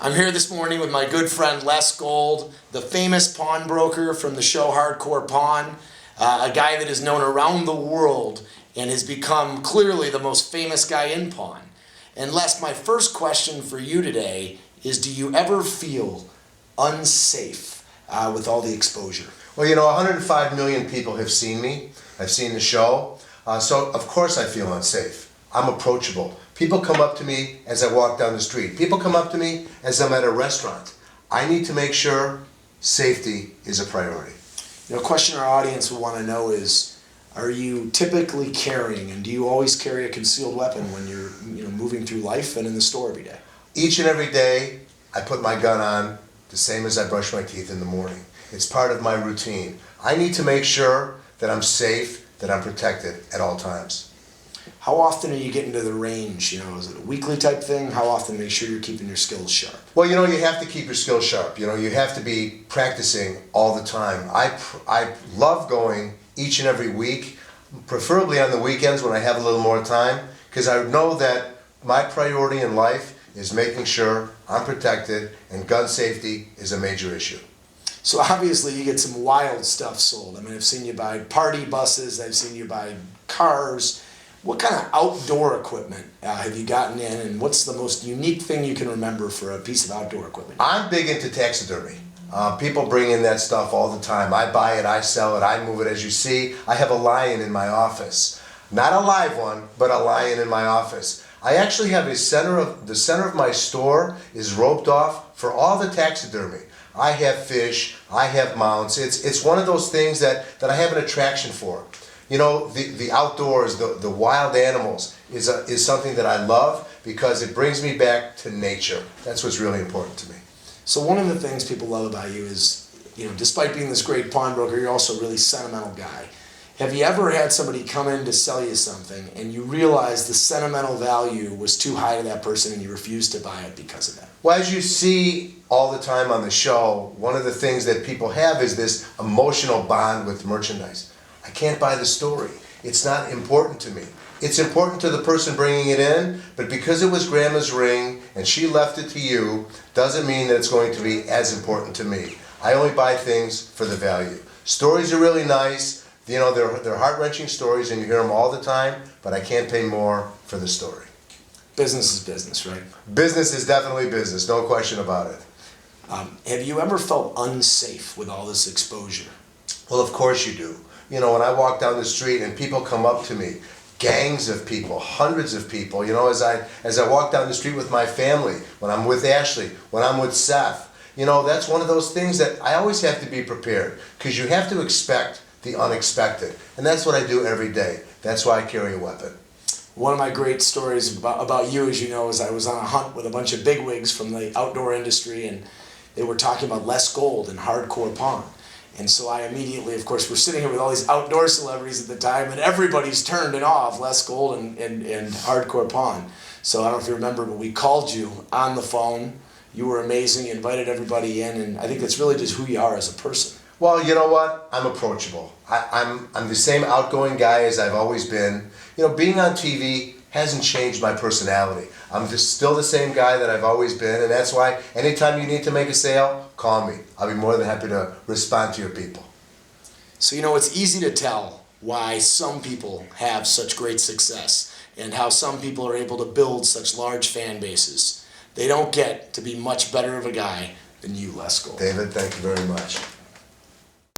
I'm here this morning with my good friend Les Gold, the famous pawnbroker from the show Hardcore Pawn, a guy that is known around the world and has become clearly the most famous guy in pawn. And Les, my first question for you today is, do you ever feel unsafe with all the exposure? Well, you know, 105 million people have seen me. I've seen the show. So, of course, I feel unsafe. I'm approachable. People come up to me as I walk down the street. People come up to me as I'm at a restaurant. I need to make sure safety is a priority. You know, a question our audience will want to know is, are you typically carrying, and do you always carry a concealed weapon when you're moving through life and in the store every day? Each and every day, I put my gun on the same as I brush my teeth in the morning. It's part of my routine. I need to make sure that I'm safe, that I'm protected at all times. How often are you getting to the range? You know, is it a weekly type thing? How often make sure you're keeping your skills sharp? Well, you know, you have to keep your skills sharp. You know, you have to be practicing all the time. I love going each and every week, preferably on the weekends when I have a little more time, because I know that my priority in life is making sure I'm protected, and gun safety is a major issue. So obviously you get some wild stuff sold. I mean, I've seen you buy party buses, I've seen you buy cars. What kind of outdoor equipment have you gotten in, and what's the most unique thing you can remember for a piece of outdoor equipment? I'm big into taxidermy. People bring in that stuff all the time. I buy it, I sell it, I move it. As you see, I have a lion in my office. Not a live one, but a lion in my office. I actually have the center of my store is roped off for all the taxidermy. I have fish, I have mounts. It's one of those things that I have an attraction for. You know, the outdoors, the wild animals is something that I love because it brings me back to nature. That's what's really important to me. So one of the things people love about you is, you know, despite being this great pawnbroker, you're also a really sentimental guy. Have you ever had somebody come in to sell you something and you realized the sentimental value was too high to that person and you refused to buy it because of that? Well, as you see all the time on the show, one of the things that people have is this emotional bond with merchandise. I can't buy the story. It's not important to me. It's important to the person bringing it in, but because it was Grandma's ring and she left it to you, doesn't mean that it's going to be as important to me. I only buy things for the value. Stories are really nice. You know, they're heart-wrenching stories and you hear them all the time, but I can't pay more for the story. Business is business, right? Business is definitely business, no question about it. Have you ever felt unsafe with all this exposure? Well, of course you do. You know, when I walk down the street and people come up to me, gangs of people, hundreds of people, you know, as I walk down the street with my family, when I'm with Ashley, when I'm with Seth, you know, that's one of those things that I always have to be prepared, because you have to expect the unexpected. And that's what I do every day. That's why I carry a weapon. One of my great stories about you, as you know, is I was on a hunt with a bunch of bigwigs from the outdoor industry, and they were talking about Les Gold and Hardcore Pawn. And so I immediately, of course, we're sitting here with all these outdoor celebrities at the time, and everybody's turned it off, Les Gold and Hardcore Pawn. So I don't know if you remember, but we called you on the phone. You were amazing. You invited everybody in, and I think that's really just who you are as a person. Well, you know what? I'm approachable. I'm the same outgoing guy as I've always been. You know, being on TV hasn't changed my personality. I'm just still the same guy that I've always been, and that's why anytime you need to make a sale, call me. I'll be more than happy to respond to your people. So, you know, it's easy to tell why some people have such great success and how some people are able to build such large fan bases. They don't get to be much better of a guy than you, Les Gold. David, thank you very much.